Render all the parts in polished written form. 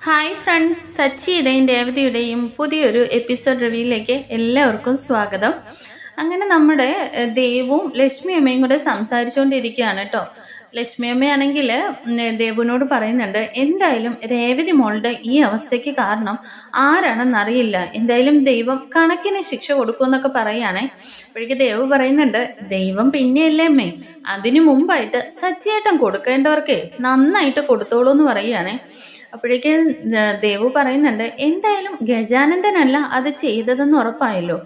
Hi friends, സച്ചിയുടെയും രേവതിയുടെയും പുതിയൊരു episode റിവ്യൂയിലേക്ക് എല്ലാവർക്കും സ്വാഗതം. അങ്ങനെ നമ്മുടെ ദേവും ലക്ഷ്മി അമ്മയും കൂടെ സംസാരിച്ചുകൊണ്ടിരിക്കുകയാണ് കേട്ടോ. ലക്ഷ്മി അമ്മയാണെങ്കിൽ ദേവുവിനോട് പറയുന്നുണ്ട്, എന്തായാലും രേവതി മോളുടെ ഈ അവസ്ഥയ്ക്ക് കാരണം ആരാണെന്നറിയില്ല, എന്തായാലും ദൈവം കണക്കിന് ശിക്ഷ കൊടുക്കുമെന്നൊക്കെ പറയുകയാണേ. അപ്പോഴേക്ക് ദേവ് പറയുന്നുണ്ട്, ദൈവം പിന്നെയല്ലേ അമ്മേ, അതിനു മുമ്പായിട്ട് സച്ചിയേട്ടൻ കൊടുക്കേണ്ടവർക്ക് നന്നായിട്ട് കൊടുത്തോളൂ എന്ന് പറയുകയാണേ. അപ്പോഴേക്ക് ദേവു പറയുന്നുണ്ട്, എന്തായാലും ഗജാനന്ദനല്ല അത് ചെയ്തതെന്ന് ഉറപ്പായല്ലോ,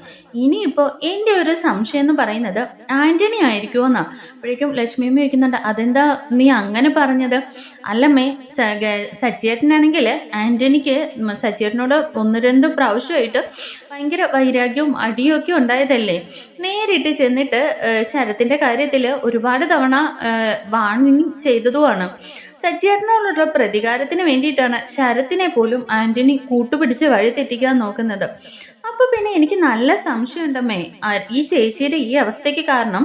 ഇനിയിപ്പോൾ എൻ്റെ ഒരു സംശയം എന്ന് പറയുന്നത് ആന്റണി ആയിരിക്കുമോന്നാ. അപ്പോഴേക്കും ലക്ഷ്മിയമ്മ ചോദിക്കുന്നുണ്ട്, അതെന്താ നീ അങ്ങനെ പറഞ്ഞത്? അല്ലമ്മേ, സച്ചിയേട്ടനാണെങ്കിൽ ആന്റണിക്ക് സച്ചിയേട്ടനോട് ഒന്ന് രണ്ട് പ്രാവശ്യമായിട്ട് ഭയങ്കര വൈരാഗ്യവും അടിയും ഒക്കെ ഉണ്ടായതല്ലേ. നേരിട്ട് ചെന്നിട്ട് ശരത്തിൻ്റെ കാര്യത്തിൽ ഒരുപാട് തവണ വാണിംഗ് ചെയ്തതുമാണ്. സച്ചിയേട്ടനോടുള്ള പ്രതികാരത്തിന് വേണ്ടിയിട്ടാണ് ശരത്തിനെ പോലും ആന്റണി കൂട്ടുപിടിച്ച് വഴി തെറ്റിക്കാൻ നോക്കുന്നത്. അപ്പൊ പിന്നെ എനിക്ക് നല്ല സംശയമുണ്ടമ്മേ, ഈ ചേച്ചിയുടെ ഈ അവസ്ഥയ്ക്ക് കാരണം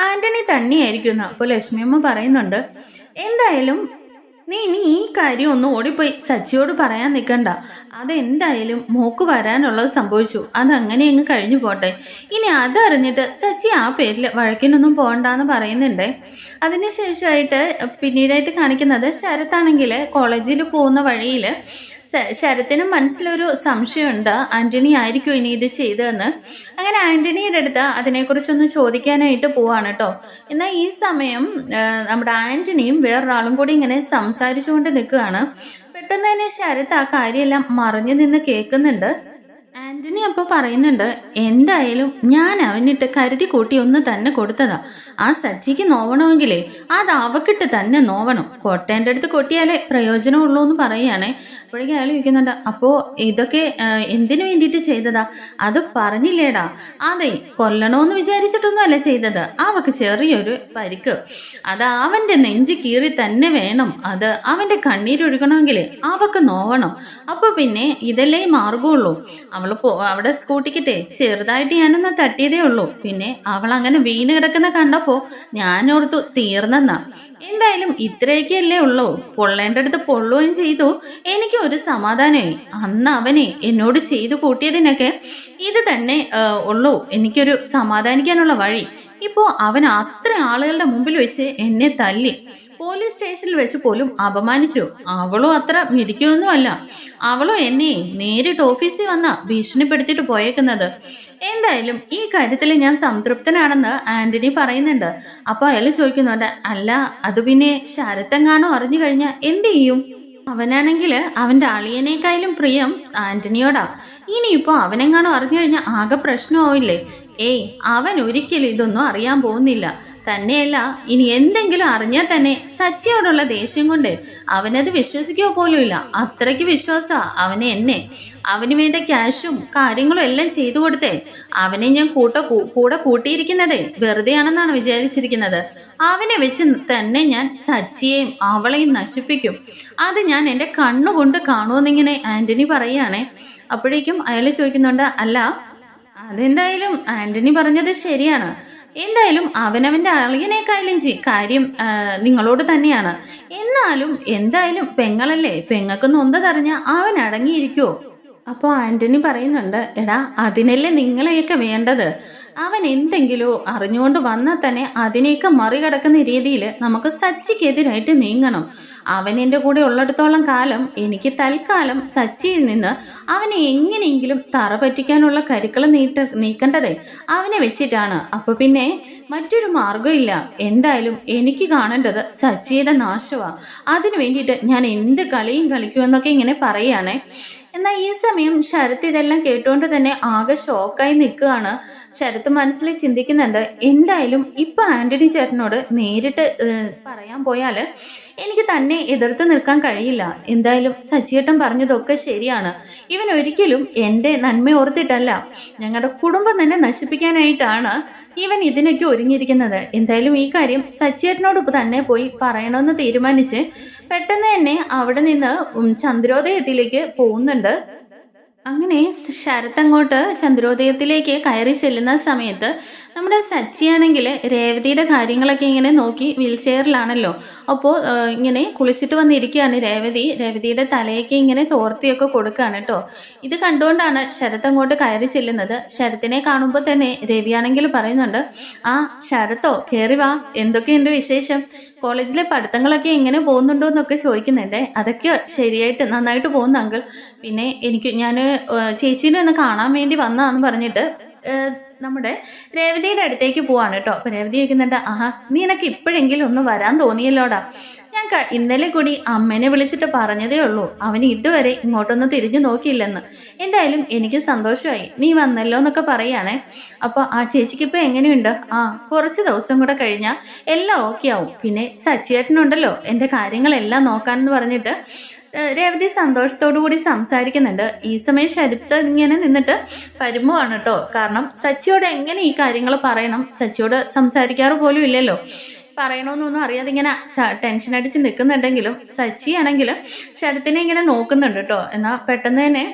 ആന്റണി തന്നെയായിരിക്കും. അപ്പോൾ ലക്ഷ്മിയമ്മ പറയുന്നുണ്ട്, എന്തായാലും നീ ഇനി ഈ കാര്യം ഒന്ന് ഓടിപ്പോയി സച്ചിയോട് പറയാൻ നിൽക്കണ്ട. അതെന്തായാലും മോക്ക് വരാനുള്ളത് സംഭവിച്ചു, അതങ്ങനെ അങ്ങ് കഴിഞ്ഞു പോട്ടെ. ഇനി അതറിഞ്ഞിട്ട് സച്ചി ആ പേരിൽ വഴക്കിനൊന്നും പോകണ്ടെന്ന് പറയുന്നുണ്ട്. അതിനുശേഷമായിട്ട് പിന്നീടായിട്ട് കാണിക്കുന്നത് ശരത്താണെങ്കിൽ കോളേജിൽ പോകുന്ന വഴിയിൽ ശരത്തിനും മനസ്സിലൊരു സംശയമുണ്ട്, ആന്റണി ആയിരിക്കും ഇനി ഇത് ചെയ്തതെന്ന്. അങ്ങനെ ആന്റണിയുടെ അടുത്ത് അതിനെക്കുറിച്ചൊന്ന് ചോദിക്കാനായിട്ട് പോവാണ് കേട്ടോ. എന്നാൽ ഈ സമയം നമ്മുടെ ആന്റണിയും വേറൊരാളും കൂടി ഇങ്ങനെ സംസാരിച്ചുകൊണ്ട് നിൽക്കുകയാണ്. പെട്ടെന്ന് തന്നെ ശരത്ത് ആ കാര്യമെല്ലാം മറിഞ്ഞു നിന്ന് കേൾക്കുന്നുണ്ട്. ആന്റണി അപ്പോൾ പറയുന്നുണ്ട്, എന്തായാലും ഞാൻ അവനിട്ട് കരുതി കൂട്ടി ഒന്ന് തന്നെ കൊടുത്തതാ. ആ സച്ചിക്ക് നോവണമെങ്കിലേ അത് അവക്കിട്ട് തന്നെ നോവണം, കൊട്ടേൻ്റെ അടുത്ത് കൊട്ടിയാലേ പ്രയോജനമുള്ളൂ എന്ന് പറയുകയാണേ. അപ്പോഴേക്കും അയാൾ ചോദിക്കുന്നുണ്ട്, അപ്പോൾ ഇതൊക്കെ എന്തിനു വേണ്ടിയിട്ട് ചെയ്തതാ? അത് പറഞ്ഞില്ലേടാ, അതെ കൊല്ലണമെന്ന് വിചാരിച്ചിട്ടൊന്നുമല്ല ചെയ്തത്, അവക്ക് ചെറിയൊരു പരിക്ക്, അത് അവൻ്റെ നെഞ്ച് കീറി തന്നെ വേണം, അത് അവൻ്റെ കണ്ണീരൊഴുകണമെങ്കിൽ അവക്ക് നോവണം. അപ്പോൾ പിന്നെ ഇതല്ലേ മാർഗമുള്ളൂ. അവിടെ സ്കൂട്ടിക്കിട്ടേ ചെറുതായിട്ട് ഞാനൊന്ന് തട്ടിയതേ ഉള്ളൂ, പിന്നെ അവൾ അങ്ങനെ വീണ് കിടക്കുന്ന കണ്ടപ്പോൾ ഞാനോർത്തു തീർന്നെന്നാ. എന്തായാലും ഇത്രയൊക്കെയല്ലേ ഉള്ളൂ, പൊള്ളേൻ്റെ അടുത്ത് പൊള്ളുകയും ചെയ്തു, എനിക്ക് ഒരു സമാധാനമായി. അന്ന് അവനെ എന്നോട് ചെയ്തു കൂട്ടിയതിനൊക്കെ ഇത് തന്നെ ഉള്ളൂ എനിക്കൊരു സമാധാനിക്കാനുള്ള വഴി. ഇപ്പോൾ അവൻ അത്ര ആളുകളുടെ മുമ്പിൽ വെച്ച് എന്നെ തല്ലി, പോലീസ് സ്റ്റേഷനിൽ വെച്ച് പോലും അപമാനിച്ചു. അവളും അത്ര മിടിക്കൊന്നുമല്ല, അവളും എന്നെ നേരിട്ട് ഓഫീസിൽ വന്ന ഭീഷണിപ്പെടുത്തിയിട്ട് പോയേക്കുന്നത്. എന്തായാലും ഈ കാര്യത്തിൽ ഞാൻ സംതൃപ്തനാണെന്ന് ആന്റണി പറയുന്നുണ്ട്. അപ്പോൾ അയാൾ ചോദിക്കുന്നുണ്ട്, അല്ല അത് പിന്നെ ശരത്തെങ്ങാണോ അറിഞ്ഞു കഴിഞ്ഞാൽ എന്ത് ചെയ്യും? അവനാണെങ്കിൽ അവൻ്റെ അളിയനേക്കാളും പ്രിയം ആന്റണിയോടാ. ഇനിയിപ്പോൾ അവനെങ്ങാണോ അറിഞ്ഞു കഴിഞ്ഞാൽ ആകെ പ്രശ്നമാവില്ലേ? ഏയ്, അവൻ ഒരിക്കലും ഇതൊന്നും അറിയാൻ പോകുന്നില്ല. തന്നെയല്ല, ഇനി എന്തെങ്കിലും അറിഞ്ഞാൽ തന്നെ സച്ചിയോടുള്ള ദേഷ്യം കൊണ്ട് അവനത് വിശ്വസിക്കുക പോലും ഇല്ല. അത്രയ്ക്ക് വിശ്വാസമാണ് അവനെ എന്നെ. അവന് വേണ്ട ക്യാഷും കാര്യങ്ങളും എല്ലാം ചെയ്തു കൊടുത്തേ അവനെ ഞാൻ കൂടെ കൂട്ടിയിരിക്കുന്നതേ വെറുതെയാണെന്നാണ് വിചാരിച്ചിരിക്കുന്നത്. അവനെ വെച്ച് തന്നെ ഞാൻ സച്ചിയെയും അവളെയും നശിപ്പിക്കും. അത് ഞാൻ എൻ്റെ കണ്ണുകൊണ്ട് കാണുമെന്നിങ്ങനെ ആന്റണി പറയുകയാണേ. അപ്പോഴേക്കും അയാൾ ചോദിക്കുന്നുണ്ട്, അല്ല അതെന്തായാലും ആന്റണി പറഞ്ഞത് ശരിയാണ്, എന്തായാലും അവനവൻ്റെ അളിയനേക്കാളും കാര്യം നിങ്ങളോട് തന്നെയാണ്. എന്നാലും എന്തായാലും പെങ്ങളല്ലേ, പെങ്ങൾക്ക് നൊന്തതറിഞ്ഞാൽ അവൻ അടങ്ങിയിരിക്കുമോ? അപ്പോൾ ആന്റണി പറയുന്നുണ്ട്, എടാ അതിനല്ലേ നിങ്ങളെയൊക്കെ വേണ്ടത്. അവൻ എന്തെങ്കിലും അറിഞ്ഞുകൊണ്ട് വന്നാൽ തന്നെ അതിനെയൊക്കെ മറികടക്കുന്ന രീതിയിൽ നമുക്ക് സച്ചിക്കെതിരായിട്ട് നീങ്ങണം. അവൻ എൻ്റെ കൂടെ ഉള്ളിടത്തോളം കാലം എനിക്ക് തൽക്കാലം സച്ചിയിൽ നിന്ന് അവനെ എങ്ങനെയെങ്കിലും തറ പറ്റിക്കാനുള്ള കരുക്കൾ നീക്കേണ്ടതേ അവനെ വെച്ചിട്ടാണ്. അപ്പോൾ പിന്നെ മറ്റൊരു മാർഗ്ഗമില്ല. എന്തായാലും എനിക്ക് കാണേണ്ടത് സച്ചിയുടെ നാശമാണ്. അതിനു വേണ്ടിയിട്ട് ഞാൻ എന്ത് കളിയും കളിക്കുമെന്നൊക്കെ ഇങ്ങനെ പറയുകയാണേ. എന്നാൽ ഈ സമയം ശരത്ത് ഇതെല്ലാം കേട്ടുകൊണ്ട് തന്നെ ആകെ ഷോക്കായി നിൽക്കുകയാണ്. ശരത്ത് മനസ്സിൽ ചിന്തിക്കുന്നുണ്ട്, എന്തായാലും ഇപ്പം ആന്റണി ചേട്ടനോട് നേരിട്ട് പറയാൻ പോയാൽ എനിക്ക് തന്നെ എതിർത്ത് നിൽക്കാൻ കഴിയില്ല. എന്തായാലും സച്ചിയേട്ടൻ പറഞ്ഞതൊക്കെ ശരിയാണ്. ഇവൻ ഒരിക്കലും എൻ്റെ നന്മ ഓർത്തിട്ടല്ല, ഞങ്ങളുടെ കുടുംബം തന്നെ നശിപ്പിക്കാനായിട്ടാണ് ഇവൻ ഇതിനൊക്കെ ഒരുങ്ങിയിരിക്കുന്നത്. എന്തായാലും ഈ കാര്യം സച്ചിയേട്ടനോട് തന്നെ പോയി പറയണമെന്ന് തീരുമാനിച്ച് പെട്ടെന്ന് തന്നെ അവിടെ നിന്ന് ചന്ദ്രോദയത്തിലേക്ക് പോകുന്നുണ്ട്. അങ്ങനെ ശരത് അങ്ങോട്ട് ചന്ദ്രോദയത്തിലേക്ക് കയറി ചെല്ലുന്ന സമയത്ത് നമ്മുടെ സച്ചിയാണെങ്കിൽ രേവതിയുടെ കാര്യങ്ങളൊക്കെ ഇങ്ങനെ നോക്കി വീൽ ചെയറിലാണല്ലോ. അപ്പോൾ ഇങ്ങനെ കുളിച്ചിട്ട് വന്നിരിക്കുകയാണ് രേവതിയുടെ തലയൊക്കെ ഇങ്ങനെ തോർത്തിയൊക്കെ കൊടുക്കുകയാണ് കേട്ടോ. ഇത് കണ്ടുകൊണ്ടാണ് ശരത് അങ്ങോട്ട് കയറി ചെല്ലുന്നത്. ശരത്തിനെ കാണുമ്പോൾ തന്നെ രവിയാണെങ്കിൽ പറയുന്നുണ്ട്, ആ ശരത്തോ കയറി വാ, എന്തൊക്കെയുണ്ട് വിശേഷം, കോളേജിലെ പഠിത്തങ്ങളൊക്കെ എങ്ങനെ പോകുന്നുണ്ടോ എന്നൊക്കെ ചോദിക്കുന്നുണ്ട്. അതൊക്കെ ശരിയായിട്ട് നന്നായിട്ട് പോകുന്നു അങ്കിൾ. പിന്നെ ഞാൻ ചേച്ചീനെ ഒന്ന് കാണാൻ വേണ്ടി വന്നതാന്ന് പറഞ്ഞിട്ട് നമ്മുടെ രേവതിയുടെ അടുത്തേക്ക് പോവാണ് കേട്ടോ. അപ്പൊ രേവതി ചോദിക്കുന്നുണ്ട്, ആഹാ നിനക്ക് ഇപ്പോഴെങ്കിലും ഒന്ന് വരാൻ തോന്നിയല്ലോടാ. ഞാൻ ഇന്നലെ കൂടി അമ്മേനെ വിളിച്ചിട്ട് പറഞ്ഞതേ ഉള്ളൂ, അവന് ഇതുവരെ ഇങ്ങോട്ടൊന്നും തിരിഞ്ഞു നോക്കിയില്ലെന്ന്. എന്തായാലും എനിക്ക് സന്തോഷമായി നീ വന്നല്ലോ എന്നൊക്കെ പറയുകയാണേ. അപ്പോൾ ആ ചേച്ചിക്ക് ഇപ്പൊ എങ്ങനെയുണ്ട്? ആ കുറച്ച് ദിവസം കൂടെ കഴിഞ്ഞാൽ എല്ലാം ഓക്കെ ആവും. പിന്നെ സച്ചിയേട്ടനുണ്ടല്ലോ എൻ്റെ കാര്യങ്ങളെല്ലാം നോക്കാനെന്ന് പറഞ്ഞിട്ട് രേവതി സന്തോഷത്തോടു കൂടി സംസാരിക്കുന്നുണ്ട്. ഈ സമയം ശരത്ത് ഇങ്ങനെ നിന്നിട്ട് പരുമ്പമാണ് കേട്ടോ. കാരണം സച്ചിയോട് എങ്ങനെ ഈ കാര്യങ്ങൾ പറയണം, സച്ചിയോട് സംസാരിക്കാറ് പോലും ഇല്ലല്ലോ. പറയണമെന്നൊന്നും അറിയാതെ ഇങ്ങനെ ടെൻഷൻ അടിച്ച് നിൽക്കുന്നുണ്ടെങ്കിലും സച്ചി ആണെങ്കിൽ ശരത്തിനെ ഇങ്ങനെ നോക്കുന്നുണ്ട് കേട്ടോ. എന്നാൽ പെട്ടെന്ന് തന്നെ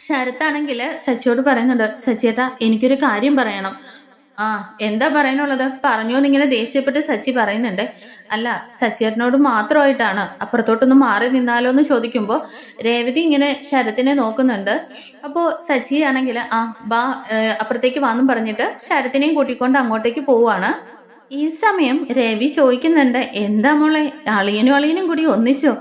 ശരത്താണെങ്കിൽ സച്ചിയോട് പറയുന്നുണ്ട്, സച്ചിയേട്ടാ എനിക്കൊരു കാര്യം പറയണം. ആ എന്താ പറയാനുള്ളത്, പറഞ്ഞോ എന്നിങ്ങനെ ദേഷ്യപ്പെട്ട് സച്ചി പറയുന്നുണ്ട്. അല്ല സച്ചിയേട്ടനോട് മാത്രമായിട്ടാണ്, അപ്പുറത്തോട്ടൊന്ന് മാറി നിന്നാലോ എന്ന് ചോദിക്കുമ്പോൾ രേവതി ഇങ്ങനെ ശരത്തിനെ നോക്കുന്നുണ്ട്. അപ്പോൾ സച്ചി ആണെങ്കിൽ ആ ബാ അപ്പുറത്തേക്ക് വാന്നും പറഞ്ഞിട്ട് ശരത്തിനെയും കൂട്ടിക്കൊണ്ട് അങ്ങോട്ടേക്ക് പോവുകയാണ്. ഈ സമയം രവി ചോദിക്കുന്നുണ്ട്, എന്താ മോളെ അളിയനും കൂടി ഒന്നിച്ചോ?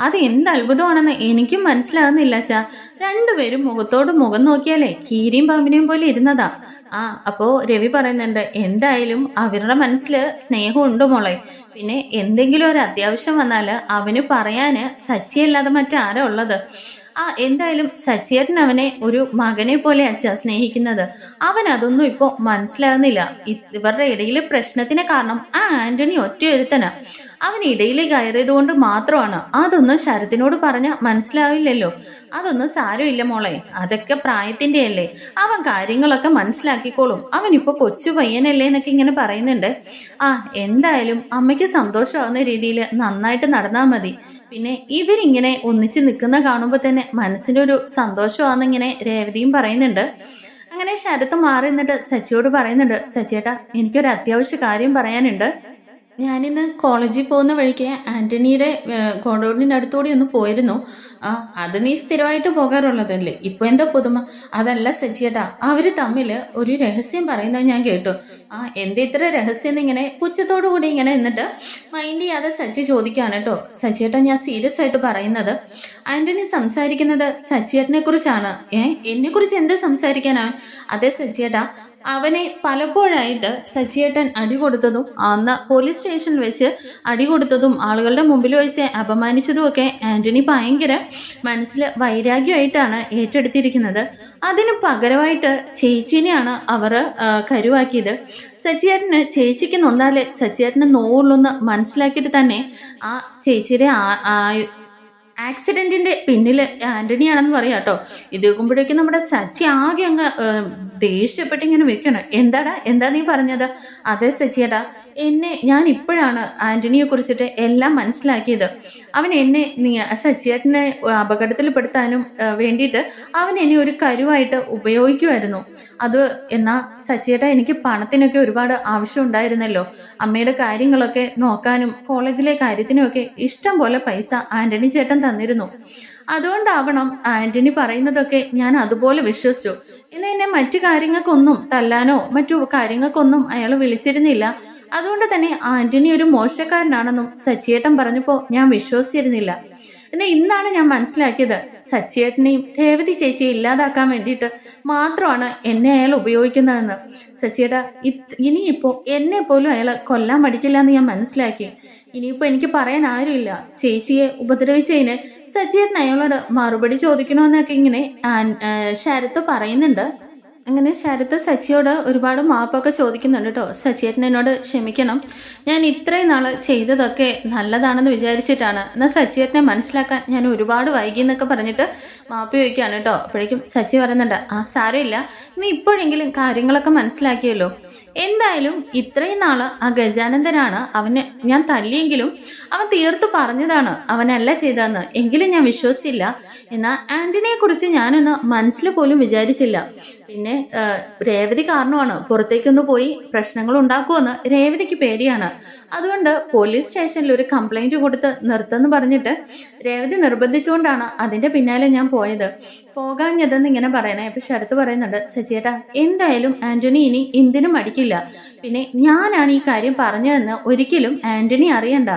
അത് എന്ത് അത്ഭുതമാണെന്ന് എനിക്കും മനസ്സിലാകുന്നില്ല അച്ഛാ. രണ്ടുപേരും മുഖത്തോട് മുഖം നോക്കിയാലേ കീരിയും പാമ്പിനെയും പോലെ ഇരുന്നതാ. ആ അപ്പോ രവി പറയുന്നുണ്ട്, എന്തായാലും അവരുടെ മനസ്സിൽ സ്നേഹമുണ്ട് മോളെ. പിന്നെ എന്തെങ്കിലും ഒരു അത്യാവശ്യം വന്നാൽ അവന് പറയാന് സച്ചിയല്ലാതെ മറ്റാരാ ഉള്ളത്? എന്തായാലും സച്ചിയേട്ടൻ അവനെ ഒരു മകനെ പോലെ അച്ഛാ സ്നേഹിക്കുന്നത്. അവൻ അതൊന്നും ഇപ്പോൾ മനസ്സിലാകുന്നില്ല. ഇവരുടെ ഇടയിൽ പ്രശ്നത്തിന് കാരണം ആ ആന്റണി ഒറ്റയൊരുത്തനാ. അവൻ ഇടയിൽ കയറിയതുകൊണ്ട് മാത്രമാണ്. അതൊന്നും ശരത്തിനോട് പറഞ്ഞാൽ മനസ്സിലാവില്ലല്ലോ. അതൊന്നും സാരമില്ല മോളെ, അതൊക്കെ പ്രായത്തിന്റെ അല്ലേ, അവൻ കാര്യങ്ങളൊക്കെ മനസ്സിലാക്കിക്കോളും. അവനിപ്പോ കൊച്ചു പയ്യനല്ലേ എന്നൊക്കെ ഇങ്ങനെ പറയുന്നുണ്ട്. എന്തായാലും അമ്മയ്ക്ക് സന്തോഷമാവുന്ന രീതിയിൽ നന്നായിട്ട് നടന്നാൽ മതി. പിന്നെ ഇവരിങ്ങനെ ഒന്നിച്ച് നിൽക്കുന്ന കാണുമ്പോൾ തന്നെ മനസ്സിൻ്റെ ഒരു സന്തോഷമാണെന്നിങ്ങനെ രേവതിയും പറയുന്നുണ്ട്. അങ്ങനെ ശരത്ത് മാറി നിന്നിട്ട് സച്ചിയോട് പറയുന്നുണ്ട്, സച്ചിയേട്ടാ എനിക്കൊരു അത്യാവശ്യ കാര്യം പറയാനുണ്ട്. ഞാനിന്ന് കോളേജിൽ പോകുന്ന വഴിക്ക് ആൻ്റണിയുടെ ഗോഡൗണിൻ്റെ അടുത്തുകൂടി ഒന്ന് പോയിരുന്നു. അത് നീ സ്ഥിരമായിട്ട് പോകാറുള്ളതല്ലേ, ഇപ്പൊ എന്താ പുതുമ? അതല്ല സച്ചിയേട്ടാ, അവര് തമ്മിൽ ഒരു രഹസ്യം പറയുന്നത് ഞാൻ കേട്ടു. എന്താ ഇത്ര രഹസ്യം എന്നിങ്ങനെ പുച്ഛത്തോടു കൂടി ഇങ്ങനെ എന്നിട്ട് മൈൻഡ് ചെയ്യാതെ സച്ചി ചോദിക്കുകയാണ് കേട്ടോ. സച്ചിയേട്ടാ ഞാൻ സീരിയസ് ആയിട്ട് പറയുന്നത്, ആൻ്റണി സംസാരിക്കുന്നത് സച്ചിയേട്ടനെ കുറിച്ചാണ്. എന്നെ കുറിച്ച് എന്ത് സംസാരിക്കാനാണ്? അതെ സച്ചിയേട്ടാ, അവനെ പലപ്പോഴായിട്ട് സച്ചിയേട്ടൻ അടി കൊടുത്തതും അന്ന് പോലീസ് സ്റ്റേഷനിൽ വെച്ച് അടി കൊടുത്തതും ആളുകളുടെ മുമ്പിൽ വെച്ച് അപമാനിച്ചതുമൊക്കെ ആൻ്റണി ഭയങ്കര മനസ്സിൽ വൈരാഗ്യമായിട്ടാണ് ഏറ്റെടുത്തിരിക്കുന്നത്. അതിന് പകരമായിട്ട് ചേച്ചീനെയാണ് അവർ കരുവാക്കിയത്. സച്ചിയേട്ടന് ചേച്ചിക്ക് നൊന്നാലേ സച്ചിയേട്ടന് നോവുള്ളൂന്ന് മനസ്സിലാക്കിയിട്ട് തന്നെ ആ ചേച്ചിയുടെ ആക്സിഡന്റിന്റെ പിന്നിൽ ആന്റണിയാണെന്ന് പറയാം കേട്ടോ. ഇത് നോക്കുമ്പോഴേക്കും നമ്മുടെ സച്ചി ആകെ അങ്ങ് ദേഷ്യപ്പെട്ട് ഇങ്ങനെ വെക്കണം. എന്താ നീ പറഞ്ഞത്? അതെ സച്ചിയേട്ടാ, ഞാൻ ഇപ്പോഴാണ് ആന്റണിയെ കുറിച്ചിട്ട് എല്ലാം മനസ്സിലാക്കിയത്. അവൻ സച്ചിയേട്ടനെ അപകടത്തിൽപ്പെടുത്താനും വേണ്ടിയിട്ട് അവൻ എന്നെ ഒരു കരുവായിട്ട് ഉപയോഗിക്കുമായിരുന്നു. എന്നാ സച്ചിയേട്ടാ എനിക്ക് പണത്തിനൊക്കെ ഒരുപാട് ആവശ്യം ഉണ്ടായിരുന്നല്ലോ. അമ്മയുടെ കാര്യങ്ങളൊക്കെ നോക്കാനും കോളേജിലെ കാര്യത്തിനുമൊക്കെ ഇഷ്ടം പോലെ പൈസ ആന്റണി ചേട്ടൻ തന്നിരുന്നു. അതുകൊണ്ടാവണം ആന്റണി പറയുന്നതൊക്കെ ഞാൻ അതുപോലെ വിശ്വസിച്ചു. എന്നെ മറ്റു കാര്യങ്ങൾക്കൊന്നും തല്ലാനോ മറ്റു കാര്യങ്ങൾക്കൊന്നും അയാൾ വിളിച്ചിരുന്നില്ല. അതുകൊണ്ട് തന്നെ ആന്റണി ഒരു മോശക്കാരനാണെന്നും സച്ചിയേട്ടൻ പറഞ്ഞപ്പോൾ ഞാൻ വിശ്വസിച്ചിരുന്നില്ല. എന്നാൽ ഇന്നാണ് ഞാൻ മനസ്സിലാക്കിയത്, സച്ചിയേട്ടനെയും രേവതി ചേച്ചിയെ ഇല്ലാതാക്കാൻ വേണ്ടിയിട്ട് മാത്രമാണ് എന്നെ അയാൾ ഉപയോഗിക്കുന്നതെന്ന്. സച്ചിയേട്ടാ ഇനിയിപ്പോൾ എന്നെ പോലും അയാൾ കൊല്ലാൻ മടിക്കില്ല എന്ന് ഞാൻ മനസ്സിലാക്കി. ഇനിയിപ്പോൾ എനിക്ക് പറയാൻ ആരുമില്ല. ചേച്ചിയെ ഉപദ്രവിച്ചതിന് സച്ചിയേട്ടൻ അയാളോട് മറുപടി ചോദിക്കണമെന്നൊക്കെ ഇങ്ങനെ ശരത്ത് പറയുന്നുണ്ട്. അങ്ങനെ ശരത്ത് സച്ചിയോട് ഒരുപാട് മാപ്പൊക്കെ ചോദിക്കുന്നുണ്ട് കേട്ടോ. സച്ചിയേട്ടൻ എന്നോട് ക്ഷമിക്കണം, ഞാൻ ഇത്രയും നാൾ ചെയ്തതൊക്കെ നല്ലതാണെന്ന് വിചാരിച്ചിട്ടാണ്. എന്നാൽ സച്ചിയേട്ടനെ മനസ്സിലാക്കാൻ ഞാൻ ഒരുപാട് വൈകി എന്നൊക്കെ പറഞ്ഞിട്ട് മാപ്പ് ചോദിക്കുകയാണ് കേട്ടോ. അപ്പോഴേക്കും സച്ചി പറയുന്നുണ്ട്, സാരമില്ല, നീ ഇപ്പോഴെങ്കിലും കാര്യങ്ങളൊക്കെ മനസ്സിലാക്കിയല്ലോ. എന്തായാലും ഇത്രയും നാള് ആ ഗജാനന്ദനാണ് അവനെ ഞാൻ തല്ലിയെങ്കിലും അവൻ തീർത്തു പറഞ്ഞതാണ് അവനല്ല ചെയ്തതെന്ന്. എങ്കിലും ഞാൻ വിശ്വസിച്ചില്ല. എന്നാൽ ആന്റണിയെ കുറിച്ച് ഞാനൊന്ന് മനസ്സിൽ പോലും വിചാരിച്ചില്ല. പിന്നെ രേവതി കാരണമാണ് പുറത്തേക്കൊന്ന് പോയി പ്രശ്നങ്ങൾ ഉണ്ടാക്കുമെന്ന് രേവതിക്ക് പേടിയാണ്. അതുകൊണ്ട് പോലീസ് സ്റ്റേഷനിൽ ഒരു കംപ്ലൈന്റ് കൊടുത്ത് നിർത്തുമെന്ന് പറഞ്ഞിട്ട് രേവതി നിർബന്ധിച്ചുകൊണ്ടാണ് അതിന്റെ പിന്നാലെ ഞാൻ പോയത്. പോകാഞ്ഞതെന്ന് ഇങ്ങനെ പറയണേ. അപ്പൊ ശരത്ത് പറയുന്നുണ്ട്, സച്ചിയേട്ടാ എന്തായാലും ആന്റണി ഇനി എന്തിനും മടിക്കില്ല. പിന്നെ ഞാനാണ് ഈ കാര്യം പറഞ്ഞതെന്ന് ഒരിക്കലും ആന്റണി അറിയണ്ട.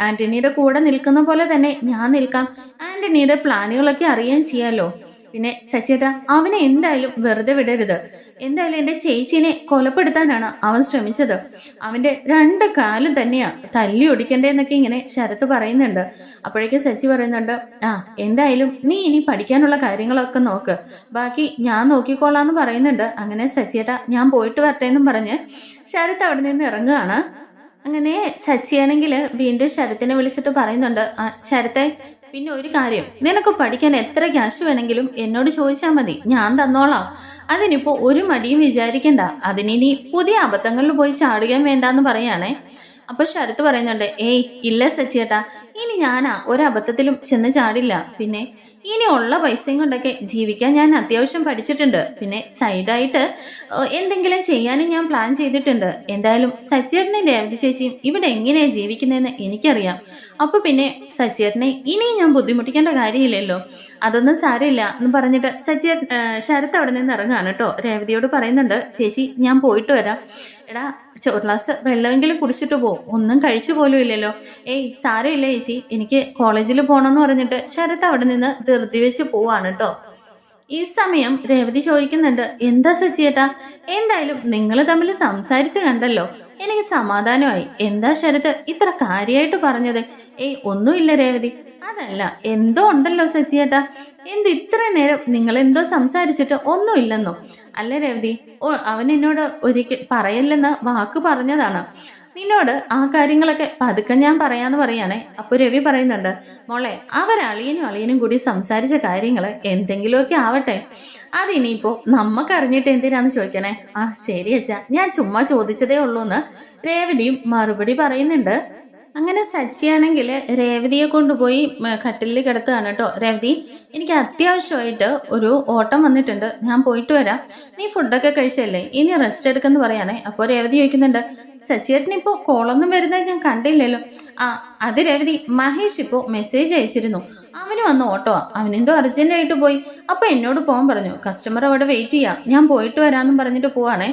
ആന്റണിയുടെ കൂടെ നിൽക്കുന്ന പോലെ തന്നെ ഞാൻ നിൽക്കാം. ആന്റണിയുടെ പ്ലാനുകളൊക്കെ അറിയാൻ ചെയ്യാലോ. പിന്നെ സച്ചിയേട്ടാ അവനെ എന്തായാലും വെറുതെ വിടരുത്. എന്തായാലും എൻ്റെ ചേച്ചീനെ കൊലപ്പെടുത്താനാണ് അവൻ ശ്രമിച്ചത്. അവന്റെ രണ്ട് കാലും തന്നെയാ തല്ലി ഒടിക്കണ്ടേന്നൊക്കെ ഇങ്ങനെ ശരത്ത് പറയുന്നുണ്ട്. അപ്പോഴേക്കും സച്ചി പറയുന്നുണ്ട്, എന്തായാലും നീ ഇനി പഠിക്കാനുള്ള കാര്യങ്ങളൊക്കെ നോക്ക്, ബാക്കി ഞാൻ നോക്കിക്കോളാന്ന് പറയുന്നുണ്ട്. അങ്ങനെ സച്ചിയേട്ടാ ഞാൻ പോയിട്ട് വരട്ടെ എന്നും പറഞ്ഞ് ശരത്ത് അവിടെ നിന്ന് ഇറങ്ങുകയാണ്. അങ്ങനെ സച്ചിയാണെങ്കിൽ വീണ്ടും ശരത്തിനെ വിളിച്ചിട്ട് പറയുന്നുണ്ട്, ശരത്തെ പിന്നെ ഒരു കാര്യം, നിനക്ക് പഠിക്കാൻ എത്ര ക്യാഷ് വേണമെങ്കിലും എന്നോട് ചോദിച്ചാൽ മതി, ഞാൻ തന്നോളാം. അതിനിപ്പോ ഒരു മടിയും വിചാരിക്കണ്ട. അതിനി പുതിയ അബദ്ധങ്ങളിൽ പോയി ചാടുകയും വേണ്ടാന്ന് പറയാണേ. അപ്പൊ ശരത്ത് പറയുന്നുണ്ട്, ഇല്ല സച്ചിയേട്ടാ, ഇനി ഞാനാ ഒരബദ്ധത്തിലും ചെന്ന് ചാടില്ല. പിന്നെ ഇനി ഉള്ള പൈസയും കൊണ്ടൊക്കെ ജീവിക്കാൻ ഞാൻ അത്യാവശ്യം പഠിച്ചിട്ടുണ്ട്. പിന്നെ സൈഡായിട്ട് എന്തെങ്കിലും ചെയ്യാനും ഞാൻ പ്ലാൻ ചെയ്തിട്ടുണ്ട്. എന്തായാലും സച്ചിയേട്ടനും രേവതി ചേച്ചിയും ഇവിടെ എങ്ങനെയാണ് ജീവിക്കുന്നതെന്ന് എനിക്കറിയാം. അപ്പൊ പിന്നെ സച്ചിയേട്ടനെ ഇനിയും ഞാൻ ബുദ്ധിമുട്ടിക്കേണ്ട കാര്യമില്ലല്ലോ. അതൊന്നും സാരമില്ല എന്ന് പറഞ്ഞിട്ട് ശരത്ത് അവിടെ നിന്ന് ഇറങ്ങുകയാണ് കേട്ടോ. രേവതിയോട് പറയുന്നുണ്ട്, ചേച്ചി ഞാൻ പോയിട്ട് വരാം. എടാ ഒരു ഗ്ലാസ് വെള്ളമെങ്കിലും കുടിച്ചിട്ട് പോ, ഒന്നും കഴിച്ചു പോലും ഇല്ലല്ലോ. സാരമില്ല ചേച്ചി, എനിക്ക് കോളേജിൽ പോകണമെന്ന് പറഞ്ഞിട്ട് ശരത്ത് അവിടെ നിന്ന് ധൃതി വെച്ച് പോവാണ് കേട്ടോ. ഈ സമയം രേവതി ചോദിക്കുന്നുണ്ട്, എന്താ സച്ചിയേട്ടാ, എന്തായാലും നിങ്ങൾ തമ്മിൽ സംസാരിച്ച് കണ്ടല്ലോ, എനിക്ക് സമാധാനമായി. എന്താ ശരത്ത് ഇത്ര കാര്യമായിട്ട് പറഞ്ഞത്? ഒന്നുമില്ല രേവതി. അതല്ല, എന്തോ ഉണ്ടല്ലോ സച്ചിയേട്ടാ. ഇത്രയും നേരം നിങ്ങൾ എന്തോ സംസാരിച്ചിട്ട് ഒന്നുമില്ലെന്നോ? അല്ല രേവതി, അവൻ എന്നോട് ഒരിക്കൽ പറയല്ലെന്ന് വാക്ക് പറഞ്ഞതാണ്. നിന്നോട് ആ കാര്യങ്ങളൊക്കെ പതുക്കെ ഞാൻ പറയാന്ന് പറയാണേ. അപ്പൊ രവി പറയുന്നുണ്ട്, മോളെ അളിയനും കൂടി സംസാരിച്ച കാര്യങ്ങൾ എന്തെങ്കിലുമൊക്കെ ആവട്ടെ, അതിനിപ്പോ നമുക്ക് അറിഞ്ഞിട്ട് എന്തിനാന്ന് ചോദിക്കണേ. ശരി അച്ഛാ, ഞാൻ ചുമ്മാ ചോദിച്ചതേ ഉള്ളൂന്ന് രേവതിയും മറുപടി പറയുന്നുണ്ട്. അങ്ങനെ സച്ചിയാണെങ്കിൽ രേവതിയെ കൊണ്ടുപോയി കട്ടിലിൽ കിടത്തുകയാണ് കേട്ടോ. രേവതി, എനിക്ക് അത്യാവശ്യമായിട്ട് ഒരു ഓട്ടം വന്നിട്ടുണ്ട്, ഞാൻ പോയിട്ട് വരാം. നീ ഫുഡൊക്കെ കഴിച്ചല്ലേ, ഇനി റെസ്റ്റ് എടുക്കെന്ന് പറയാണേ. അപ്പോൾ രേവതി ചോദിക്കുന്നുണ്ട്, സച്ചിയേട്ടനിപ്പോൾ കോളൊന്നും വരുന്നത് ഞാൻ കണ്ടില്ലല്ലോ. അത് രേവതി, മഹേഷ് ഇപ്പോൾ മെസ്സേജ് അയച്ചിരുന്നു, അവന് വന്ന ഓട്ടോ, അവനെന്തോ അർജന്റായിട്ട് പോയി. അപ്പൊ എന്നോട് പോകാൻ പറഞ്ഞു, കസ്റ്റമർ അവിടെ വെയിറ്റ് ചെയ്യാം, ഞാൻ പോയിട്ട് വരാമെന്നും പറഞ്ഞിട്ട് പോവാണേ.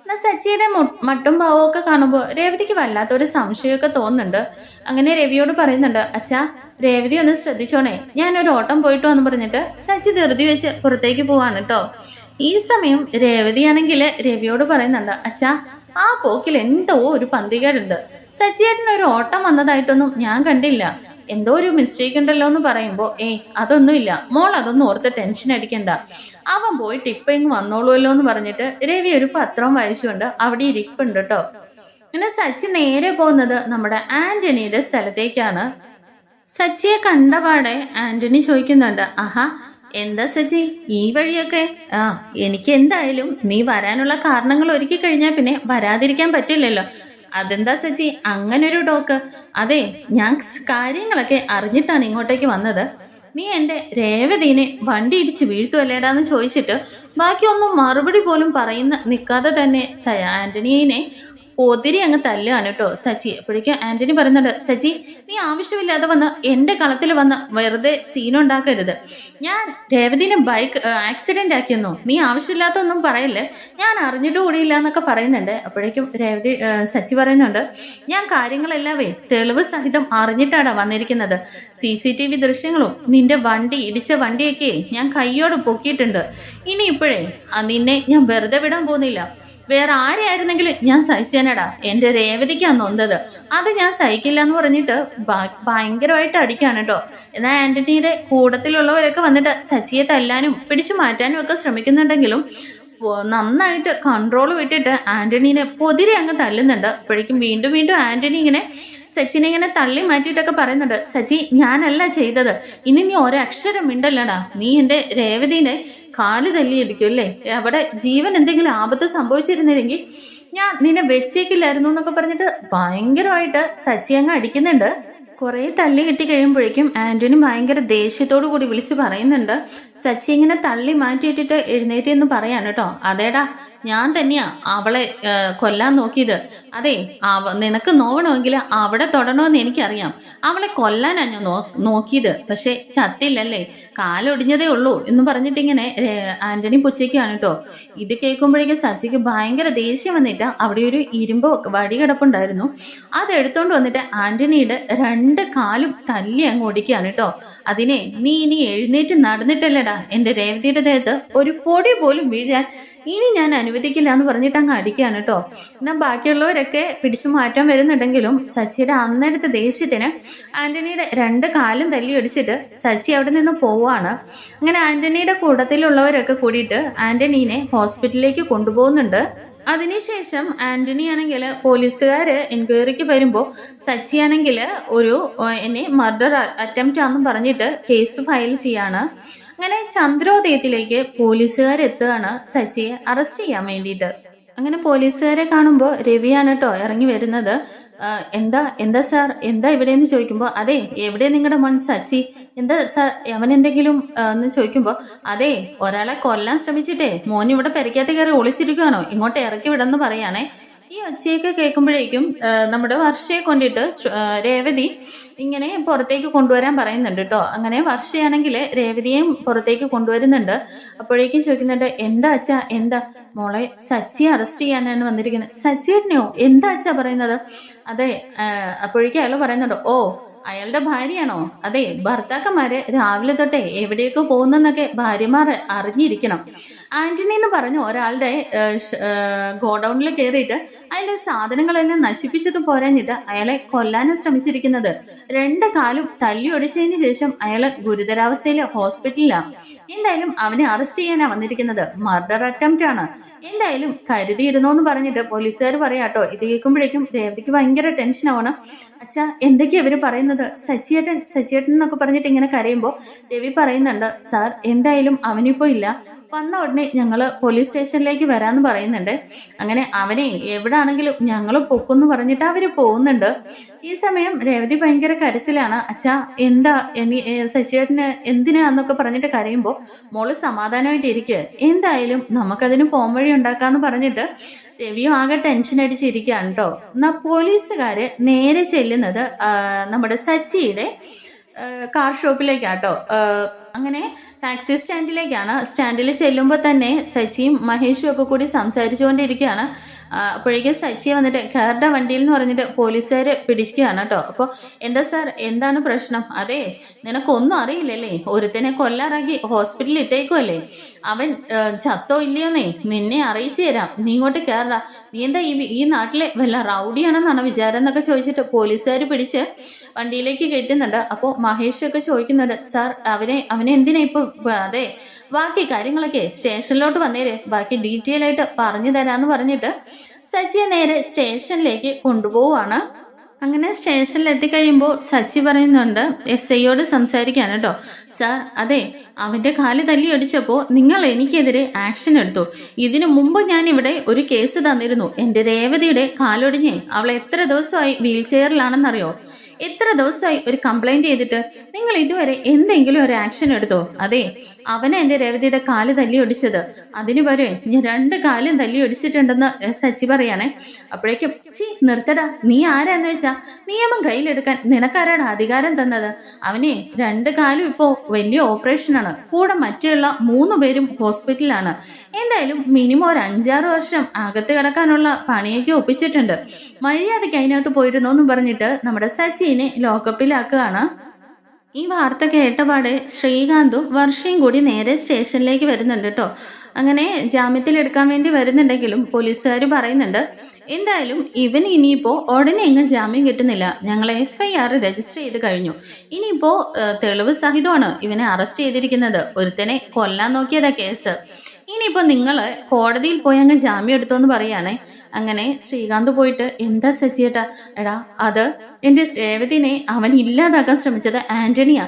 എന്നാൽ സച്ചിയുടെ മട്ടും ഭാവവും ഒക്കെ കാണുമ്പോൾ രേവതിക്ക് വല്ലാത്തൊരു സംശയമൊക്കെ തോന്നുന്നുണ്ട്. അങ്ങനെ രവിയോട് പറയുന്നുണ്ട്, അച്ഛാ രേവതി ഒന്ന് ശ്രദ്ധിച്ചോണേ, ഞാനൊരു ഓട്ടം പോയിട്ട് വന്ന് പറഞ്ഞിട്ട് സച്ചി ധൃതി വെച്ച് പുറത്തേക്ക് പോവാണ് കേട്ടോ. ഈ സമയം രേവതിയാണെങ്കിൽ രവിയോട് പറയുന്നുണ്ട്, അച്ഛാ ആ പോക്കിൽ എന്തോ ഒരു പന്തികേടുണ്ട്. സച്ചിയേട്ടന് ഒരു ഓട്ടം വന്നതായിട്ടൊന്നും ഞാൻ കണ്ടില്ല, എന്തോ ഒരു മിസ്റ്റേക്ക് ഉണ്ടല്ലോ എന്ന് പറയുമ്പോ അതൊന്നുമില്ല മോൾ, അതൊന്നും ഓർത്ത് ടെൻഷൻ അടിക്കണ്ട, അവൻ പോയിട്ട് ഇപ്പൊ ഇങ്ങ് വന്നോളൂല്ലോ എന്ന് പറഞ്ഞിട്ട് രവി ഒരു പത്രം വായിച്ചുകൊണ്ട് അവിടെ ഇരിപ്പുണ്ട് കേട്ടോ. പിന്നെ സച്ചി നേരെ പോകുന്നത് നമ്മുടെ ആന്റണിയുടെ സ്ഥലത്തേക്കാണ്. സച്ചിയെ കണ്ടപാടെ ആന്റണി ചോദിക്കുന്നുണ്ട്, എന്താ സച്ചി ഈ വഴിയൊക്കെ? എനിക്ക് എന്തായാലും നീ വരാനുള്ള കാരണങ്ങൾ ഒരുക്കി കഴിഞ്ഞാൽ പിന്നെ വരാതിരിക്കാൻ പറ്റില്ലല്ലോ. അതെന്താ സച്ചി അങ്ങനൊരു ടോക്ക്? അതെ, ഞാൻ കാര്യങ്ങളൊക്കെ അറിഞ്ഞിട്ടാണ് ഇങ്ങോട്ടേക്ക് വന്നത്. നീ എൻ്റെ രേവതീനെ വണ്ടി ഇടിച്ച് വീഴ്ത്തുവല്ലേടാന്ന് ചോദിച്ചിട്ട് ബാക്കിയൊന്നും മറുപടി പോലും നിൽക്കാതെ തന്നെ ആന്റണിയെ ഒത്തിരി അങ്ങ് തല്ലുകയാണ് കേട്ടോ സച്ചി. അപ്പോഴേക്കും ആന്റണി പറയുന്നുണ്ട്, സച്ചി നീ ആവശ്യമില്ലാതെ വന്ന് എൻ്റെ കളത്തിൽ വന്ന് വെറുതെ സീനുണ്ടാക്കരുത്. ഞാൻ രേവതിനെ ബൈക്ക് ആക്സിഡന്റ് ആക്കിയെന്നോ, നീ ആവശ്യമില്ലാത്തൊന്നും പറയല്ലേ, ഞാൻ അറിഞ്ഞിട്ട് കൂടിയില്ല എന്നൊക്കെ പറയുന്നുണ്ട്. അപ്പോഴേക്കും സച്ചി പറയുന്നുണ്ട്, ഞാൻ കാര്യങ്ങളെല്ലാവേ തെളിവ് സഹിതം അറിഞ്ഞിട്ടാണ് വന്നിരിക്കുന്നത്. CCTV ദൃശ്യങ്ങളും നിന്റെ ഇടിച്ച വണ്ടിയൊക്കെ ഞാൻ കയ്യോട് പൊക്കിയിട്ടുണ്ട്. ഇനി ഇപ്പോഴേ നിന്നെ ഞാൻ വെറുതെ വിടാൻ പോകുന്നില്ല. വേറെ ആരെയായിരുന്നെങ്കിലും ഞാൻ സഹിച്ചേനടാ, എൻ്റെ രേവതിക്കാണ് നൊന്തത്, അത് ഞാൻ സഹിക്കില്ല എന്ന് പറഞ്ഞിട്ട് ഭയങ്കരമായിട്ട് അടിക്കാണ് കേട്ടോ. എന്നാൽ ആന്റണിയുടെ കൂട്ടത്തിലുള്ളവരൊക്കെ വന്നിട്ട് സച്ചിയെ തല്ലാനും പിടിച്ചു മാറ്റാനും ഒക്കെ ശ്രമിക്കുന്നുണ്ടെങ്കിലും നന്നായിട്ട് കൺട്രോൾ വിട്ടിട്ട് ആന്റണീനെ പൊതിരെ അങ്ങ് തല്ലുന്നുണ്ട്. അപ്പോഴേക്കും വീണ്ടും വീണ്ടും ആന്റണി സച്ചിനെ ഇങ്ങനെ തള്ളി മാറ്റിയിട്ടൊക്കെ പറയുന്നുണ്ട്, സച്ചി ഞാനല്ല ചെയ്തത്, ഇനി നീ ഒരക്ഷരം മിണ്ടല്ലടാ, നീ എൻ്റെ രേവതിനെ കാല് തല്ലിയിടിക്കും അല്ലേ, അവിടെ ജീവൻ എന്തെങ്കിലും ആപത്ത് സംഭവിച്ചിരുന്നില്ലെങ്കിൽ ഞാൻ നിന്നെ വെച്ചേക്കില്ലായിരുന്നു എന്നൊക്കെ പറഞ്ഞിട്ട് ഭയങ്കരമായിട്ട് സച്ചി അങ്ങ് അടിക്കുന്നുണ്ട്. കുറെ തള്ളി കിട്ടി കഴിയുമ്പോഴേക്കും ആന്റണി ഭയങ്കര ദേഷ്യത്തോടു കൂടി വിളിച്ച് പറയുന്നുണ്ട്. സച്ചി ഇങ്ങനെ തള്ളി മാറ്റിയിട്ടിട്ട് എഴുന്നേറ്റ് എന്ന് പറയാണ് കേട്ടോ. അതേടാ, ഞാൻ തന്നെയാ അവളെ കൊല്ലാൻ നോക്കിയത്. അതെ, നിനക്ക് നോവണമെങ്കിൽ അവിടെ തൊടണമെന്ന് എനിക്കറിയാം. അവളെ കൊല്ലാനാ ഞാൻ നോക്കിയത്, പക്ഷെ ചത്തില്ലല്ലേ, കാലൊടിഞ്ഞതേ ഉള്ളൂ എന്ന് പറഞ്ഞിട്ടിങ്ങനെ ആന്റണി പുച്ഛിക്കാണ് കേട്ടോ. ഇത് കേൾക്കുമ്പോഴേക്കും സച്ചിക്ക് ഭയങ്കര ദേഷ്യം വന്നിട്ട് അവിടെ ഒരു ഇരുമ്പ് വടി കിടപ്പുണ്ടായിരുന്നു. അതെടുത്തോണ്ട് വന്നിട്ട് ആന്റണിയുടെ രണ്ട് കാലും തല്ലി അങ്ങ് ഓടിക്കുകയാണ് കേട്ടോ. അതിനെ നീ ഇനി എഴുന്നേറ്റ് നടന്നിട്ടല്ലേടാ എൻ്റെ രേവതിയുടെ ദേഹത്ത് ഒരു പൊടി പോലും വീഴാൻ ഇനി ഞാൻ അനുവദിക്കില്ല എന്ന് പറഞ്ഞിട്ട് അങ്ങ് അടിക്കുകയാണ് കേട്ടോ. എന്നാൽ ബാക്കിയുള്ളവരൊക്കെ പിടിച്ചു മാറ്റാൻ വരുന്നുണ്ടെങ്കിലും സച്ചിയുടെ അന്നേരത്തെ ദേഷ്യത്തിന് ആന്റണിയുടെ രണ്ട് കാലും തല്ലി അടിച്ചിട്ട് സച്ചി അവിടെ നിന്ന് പോവുകയാണ്. അങ്ങനെ ആന്റണിയുടെ കൂട്ടത്തിലുള്ളവരൊക്കെ കൂടിയിട്ട് ആന്റണീനെ ഹോസ്പിറ്റലിലേക്ക് കൊണ്ടുപോകുന്നുണ്ട്. അതിനുശേഷം ആന്റണി ആണെങ്കിൽ പോലീസുകാർ എൻക്വയറിക്ക് വരുമ്പോൾ സച്ചി ആണെങ്കിൽ എന്നെ മർഡർ അറ്റംപ്റ്റ് ആണെന്ന് പറഞ്ഞിട്ട് കേസ് ഫയൽ ചെയ്യാണ്. അങ്ങനെ ചന്ദ്രോദയത്തിലേക്ക് പോലീസുകാരെത്തുകയാണ് സച്ചിയെ അറസ്റ്റ് ചെയ്യാൻ വേണ്ടിയിട്ട്. അങ്ങനെ പോലീസുകാരെ കാണുമ്പോൾ രവിയാണ് കേട്ടോ ഇറങ്ങി വരുന്നത്. എന്താ എന്താ സാർ, എന്താ ഇവിടെയെന്ന് ചോദിക്കുമ്പോൾ അതെ, എവിടെ നിങ്ങളുടെ മോൻ സച്ചി, എന്താ സാർ അവൻ എന്തെങ്കിലും എന്ന് ചോദിക്കുമ്പോൾ അതെ, ഒരാളെ കൊല്ലാൻ ശ്രമിച്ചിട്ടേ മോൻ ഇവിടെ പെരക്കകത്ത് കയറി ഒളിച്ചിരിക്കുകയാണോ, ഇങ്ങോട്ട് ഇറക്കി വിടെന്ന് പറയാണേ. ഈ ഒച്ചയൊക്കെ കേൾക്കുമ്പോഴേക്കും നമ്മുടെ വർഷയെ കൊണ്ടിട്ട് രേവതി ഇങ്ങനെ പുറത്തേക്ക് കൊണ്ടുവരാൻ പറയുന്നുണ്ട് കേട്ടോ. അങ്ങനെ വർഷയാണെങ്കിൽ രേവതിയെയും പുറത്തേക്ക് കൊണ്ടുവരുന്നുണ്ട്. അപ്പോഴേക്കും ചോദിക്കുന്നുണ്ട്, എന്താ അച്ഛാ, എന്താ മോളെ സച്ചിയെ അറസ്റ്റ് ചെയ്യാനാണ് വന്നിരിക്കുന്നത്. സച്ചിയേട്ടനെയോ, എന്താ അച്ഛാ പറയുന്നത്? അതെ, അപ്പോഴേക്കും അയാൾ പറയുന്നുണ്ട്, ഓ അയാളുടെ ഭാര്യയാണോ? അതെ, ഭർത്താക്കന്മാര് രാവിലെ തൊട്ടേ എവിടേക്ക് പോകുന്നെന്നൊക്കെ ഭാര്യമാർ അറിഞ്ഞിരിക്കണം. ആന്റണി എന്ന് പറഞ്ഞ ഒരാളുടെ ഗോഡൌണിൽ കയറിയിട്ട് അതിന്റെ സാധനങ്ങളെല്ലാം നശിപ്പിച്ചത് പോരാഞ്ഞിട്ട് അയാളെ കൊല്ലാനും ശ്രമിച്ചിരിക്കുന്നത്. രണ്ട് കാലും തല്ലി ഒടിച്ചതിന് ശേഷം അയാള് ഗുരുതരാവസ്ഥയിൽ ഹോസ്പിറ്റലിലാണ്. എന്തായാലും അവനെ അറസ്റ്റ് ചെയ്യാനാണ് വന്നിരിക്കുന്നത്. മർഡർ അറ്റംപ്റ്റ് ആണ്. എന്തായാലും കരുതിയിരുന്നോ എന്ന് പറഞ്ഞിട്ട് പോലീസുകാർ പറയാട്ടോ. ഇത് കേൾക്കുമ്പോഴേക്കും രേവതിക്ക് ഭയങ്കര ടെൻഷനാണ്. അച്ഛാ, എന്തൊക്കെയാ ഇവര് പറയുന്നത്? സച്ചിയേട്ടൻ സച്ചിയേട്ടൻ എന്നൊക്കെ പറഞ്ഞിട്ട് ഇങ്ങനെ കരയുമ്പോൾ രവി പറയുന്നുണ്ട്, സാർ എന്തായാലും അവനിപ്പോ ഇല്ല, വന്ന ഉടനെ ഞങ്ങൾ പോലീസ് സ്റ്റേഷനിലേക്ക് വരാമെന്ന് പറയുന്നുണ്ട്. അങ്ങനെ അവനെ എവിടാണെങ്കിലും ഞങ്ങൾ പൊക്കുമെന്ന് പറഞ്ഞിട്ട് അവർ പോകുന്നുണ്ട്. ഈ സമയം രേവതി ഭയങ്കര കരച്ചിലാണ്. അച്ഛാ, എന്താ സച്ചിയേട്ടന് എന്തിനാന്നൊക്കെ പറഞ്ഞിട്ട് കരയുമ്പോൾ മോള് സമാധാനമായിട്ട് ഇരിക്കുക, എന്തായാലും നമുക്കതിന് പോം വഴി ഉണ്ടാക്കാന്ന് പറഞ്ഞിട്ട് രവിയും ആകെ ടെൻഷൻ അടിച്ചിരിക്കുകയാണ് കേട്ടോ. എന്നാൽ പോലീസുകാര് നേരെ ചെല്ലുന്നത് നമ്മുടെ സച്ചിയുടെ കാർ ഷോപ്പിലേക്കാട്ടോ. അങ്ങനെ ടാക്സി സ്റ്റാൻഡിലേക്കാണ്. സ്റ്റാൻഡിൽ ചെല്ലുമ്പോൾ തന്നെ സച്ചിയും മഹേഷും ഒക്കെ കൂടി സംസാരിച്ചുകൊണ്ടിരിക്കുകയാണ്. അപ്പോഴേക്കും സച്ചിയെ വന്നിട്ട് കയറുടെ വണ്ടിയിൽ എന്ന് പറഞ്ഞിട്ട് പോലീസുകാർ പിടിക്കുകയാണ് കേട്ടോ. അപ്പോൾ എന്താ സാർ, എന്താണ് പ്രശ്നം? അതെ, നിനക്കൊന്നും അറിയില്ലല്ലേ, ഒരുത്തനെ കൊല്ലാറാക്കി ഹോസ്പിറ്റലിൽ ഇട്ടേക്കുമല്ലേ, അവൻ ചത്തോ ഇല്ലയോന്നേ നിന്നെ അറിയിച്ചു തരാം, നീ ഇങ്ങോട്ട് കയറ, നീ എന്താ ഈ നാട്ടിലെ വല്ല റൗഡിയാണെന്നാണ് വിചാരം എന്നൊക്കെ ചോദിച്ചിട്ട് പോലീസുകാർ പിടിച്ച് വണ്ടിയിലേക്ക് കയറ്റുന്നുണ്ട്. അപ്പോൾ മഹേഷൊക്കെ ചോദിക്കുന്നുണ്ട്, സാർ അവനെ എന്തിനാ ഇപ്പോൾ? അതെ, ബാക്കി കാര്യങ്ങളൊക്കെ സ്റ്റേഷനിലോട്ട് വന്നേരെ, ബാക്കി ഡീറ്റെയിൽ ആയിട്ട് പറഞ്ഞു തരാമെന്ന് പറഞ്ഞിട്ട് സച്ചിയെ നേരെ സ്റ്റേഷനിലേക്ക് കൊണ്ടുപോവാണ്. അങ്ങനെ സ്റ്റേഷനിൽ എത്തിക്കഴിയുമ്പോൾ സച്ചി പറയുന്നുണ്ട്, SIയോട് സംസാരിക്കുകയാണ് കേട്ടോ. സാർ, അതെ, അവൻ്റെ കാല് തല്ലി അടിച്ചപ്പോൾ നിങ്ങൾ എനിക്കെതിരെ ആക്ഷൻ എടുത്തു. ഇതിനു മുമ്പ് ഞാൻ ഇവിടെ ഒരു കേസ് തന്നിരുന്നു. എൻ്റെ രേവതിയുടെ കാലൊടിഞ്ഞ് അവൾ എത്ര ദിവസമായി വീൽ ചെയറിലാണെന്നറിയോ? എത്ര ദിവസമായി ഒരു കംപ്ലൈന്റ് ചെയ്തിട്ട് നിങ്ങൾ ഇതുവരെ എന്തെങ്കിലും ഒരു ആക്ഷൻ എടുത്തോ? അതെ, അവനെ എൻ്റെ രേവതിയുടെ കാല് തല്ലി ഒടിച്ചത്, അതിന് പകരം ഞാൻ രണ്ട് കാലും തല്ലി ഒടിച്ചിട്ടുണ്ടെന്ന് സച്ചി പറയാണേ. അപ്പോഴേക്കും നിർത്തടാ, നീ ആരാന്ന് വെച്ചാ നിയമം കയ്യിലെടുക്കാൻ നിനക്കാരാണ് അധികാരം തന്നത്? അവനെ രണ്ട് കാലും ഇപ്പോൾ വലിയ ഓപ്പറേഷനാണ്, കൂടെ മറ്റുള്ള 3 പേരും ഹോസ്പിറ്റലിലാണ്. എന്തായാലും മിനിമം ഒരു 5-6 വർഷം അകത്ത് കിടക്കാനുള്ള പണിയൊക്കെ ഒപ്പിച്ചിട്ടുണ്ട്. മര്യാദയ്ക്ക് അതിനകത്ത് പോയിരുന്നോ എന്ന് പറഞ്ഞിട്ട് നമ്മുടെ സച്ചിനെ ലോക്കപ്പിലാക്കുകയാണ്. ഈ വാർത്ത കേട്ടപാടെ ശ്രീകാന്തും വർഷയും കൂടി നേരെ സ്റ്റേഷനിലേക്ക് വരുന്നുണ്ട് കേട്ടോ. അങ്ങനെ ജാമ്യത്തിലെടുക്കാൻ വേണ്ടി വരുന്നുണ്ടെങ്കിലും പോലീസുകാർ പറയുന്നുണ്ട്, എന്തായാലും ഇവന് ഇനിയിപ്പോൾ ഉടനെ എങ്ങും ജാമ്യം കിട്ടുന്നില്ല, ഞങ്ങൾ FIR രജിസ്റ്റർ ചെയ്ത് കഴിഞ്ഞു. ഇനിയിപ്പോൾ തെളിവ് സഹിതമാണ് ഇവനെ അറസ്റ്റ് ചെയ്തിരിക്കുന്നത്. ഒരുത്തനെ കൊല്ലാൻ നോക്കിയതാ കേസ്. ഇനിയിപ്പോൾ നിങ്ങൾ കോടതിയിൽ പോയി അങ്ങ് ജാമ്യം എടുത്തോന്ന് പറയുകയാണേ. അങ്ങനെ ശ്രീകാന്ത് പോയിട്ട് എന്താ സച്ചിയേട്ടാ, എടാ അത് എൻ്റെ രേവതിനെ അവൻ ഇല്ലാതാക്കാൻ ശ്രമിച്ചത് ആന്റണിയാ,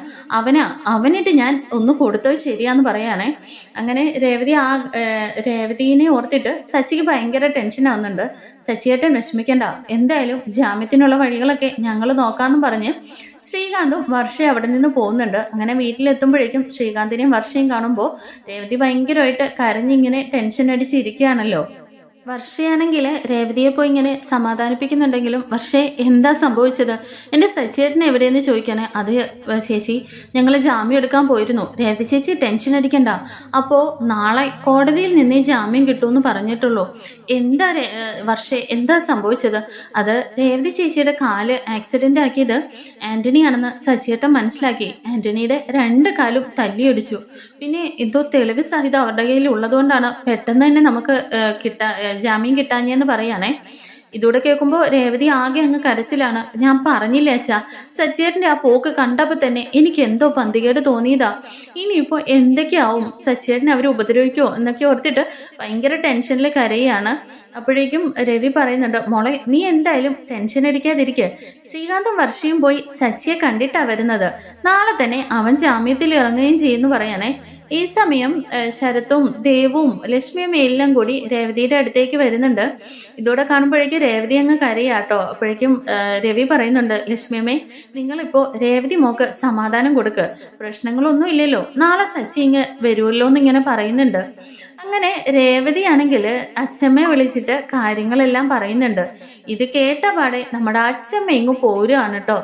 അവനിട്ട് ഞാൻ ഒന്ന് കൊടുത്തത് ശരിയാന്ന് പറയാണേ. അങ്ങനെ രേവതിനെ ഓർത്തിട്ട് സച്ചിക്ക് ഭയങ്കര ടെൻഷൻ ആവുന്നുണ്ട്. സച്ചിയേട്ടൻ വിഷമിക്കണ്ട, എന്തായാലും ജാമ്യത്തിനുള്ള വഴികളൊക്കെ ഞങ്ങൾ നോക്കാമെന്നും പറഞ്ഞ് ശ്രീകാന്തും വർഷ അവിടെ നിന്ന് പോകുന്നുണ്ട്. അങ്ങനെ വീട്ടിലെത്തുമ്പോഴേക്കും ശ്രീകാന്തിനെയും വർഷയും കാണുമ്പോൾ രേവതി ഭയങ്കരമായിട്ട് കരഞ്ഞിങ്ങനെ ടെൻഷൻ അടിച്ചിരിക്കുകയാണല്ലോ. വർഷയാണെങ്കിൽ രേവതിയെ പോയി ഇങ്ങനെ സമാധാനിപ്പിക്കുന്നുണ്ടെങ്കിലും വർഷേ എന്താ സംഭവിച്ചത്, എൻ്റെ സച്ചിയേട്ടൻ എവിടെയെന്ന് ചോദിക്കാനേ. അത് ചേച്ചി ഞങ്ങൾ ജാമ്യം എടുക്കാൻ പോയിരുന്നു. രേവതി ചേച്ചി ടെൻഷൻ അടിക്കണ്ട, അപ്പോൾ നാളെ കോടതിയിൽ നിന്ന് ജാമ്യം കിട്ടുമെന്ന് പറഞ്ഞിട്ടുള്ളൂ. എന്താ വർഷേ എന്താ സംഭവിച്ചത്? അത് രേവതി ചേച്ചിയുടെ കാല് ആക്സിഡൻ്റ് ആക്കിയത് ആൻ്റണിയാണെന്ന് സച്ചിയേട്ടൻ മനസ്സിലാക്കി. ആൻ്റണിയുടെ 2 കാലും തല്ലിയൊടിച്ചു. പിന്നെ എന്തോ തെളിവ് സഹിതം അവരുടെ കയ്യിൽ ഉള്ളതുകൊണ്ടാണ് പെട്ടെന്ന് തന്നെ നമുക്ക് ജാമ്യം കിട്ടാഞ്ഞെന്ന് പറയാണേ. ഇതൂടെ കേൾക്കുമ്പോൾ രേവതി ആകെ അങ്ങ് കരച്ചിലാണ്. ഞാൻ പറഞ്ഞില്ലേ അച്ഛാ, സച്ചിയേട്ടൻ്റെ ആ പോക്ക് കണ്ടപ്പോൾ തന്നെ എനിക്ക് എന്തോ പന്തികേട് തോന്നിയതാ. ഇനിയിപ്പോൾ എന്തൊക്കെയാവും, സച്ചിയേട്ടനെ അവർ ഉപദ്രവിക്കുമോ എന്നൊക്കെ ഓർത്തിട്ട് ഭയങ്കര ടെൻഷനിൽ കരയാണ്. അപ്പോഴേക്കും രവി പറയുന്നുണ്ട്, മോളെ നീ എന്തായാലും ടെൻഷൻ അടിക്കാതിരിക്കുക. ശ്രീകാന്തും വർഷയും പോയി സച്ചിയെ കണ്ടിട്ടാ വരുന്നത്. നാളെ തന്നെ അവൻ ജാമ്യത്തിൽ ഇറങ്ങുകയും ചെയ്യുമെന്ന് പറയാനേ. ഈ സമയം ശരത്തും ദേവും ലക്ഷ്മിയും എല്ലാം കൂടി രേവതിയുടെ അടുത്തേക്ക് വരുന്നുണ്ട്. ഇതോടെ കാണുമ്പോഴേക്കും രേവതി അങ്ങ് കരയാട്ടോ. അപ്പോഴേക്കും രവി പറയുന്നുണ്ട്, ലക്ഷ്മിയമ്മേ നിങ്ങളിപ്പോൾ രേവതി മോക്ക് സമാധാനം കൊടുക്ക്, പ്രശ്നങ്ങളൊന്നും ഇല്ലല്ലോ, നാളെ സച്ചി ഇങ്ങ് വരുമല്ലോ എന്നിങ്ങനെ പറയുന്നുണ്ട്. അങ്ങനെ രേവതി ആണെങ്കിൽ അച്ഛമ്മയെ വിളിച്ചിട്ട് കാര്യങ്ങളെല്ലാം പറയുന്നുണ്ട്. ഇത് കേട്ട പാടെ നമ്മുടെ അച്ഛമ്മ ഇങ്ങ് പോരുകയാണ് കേട്ടോ.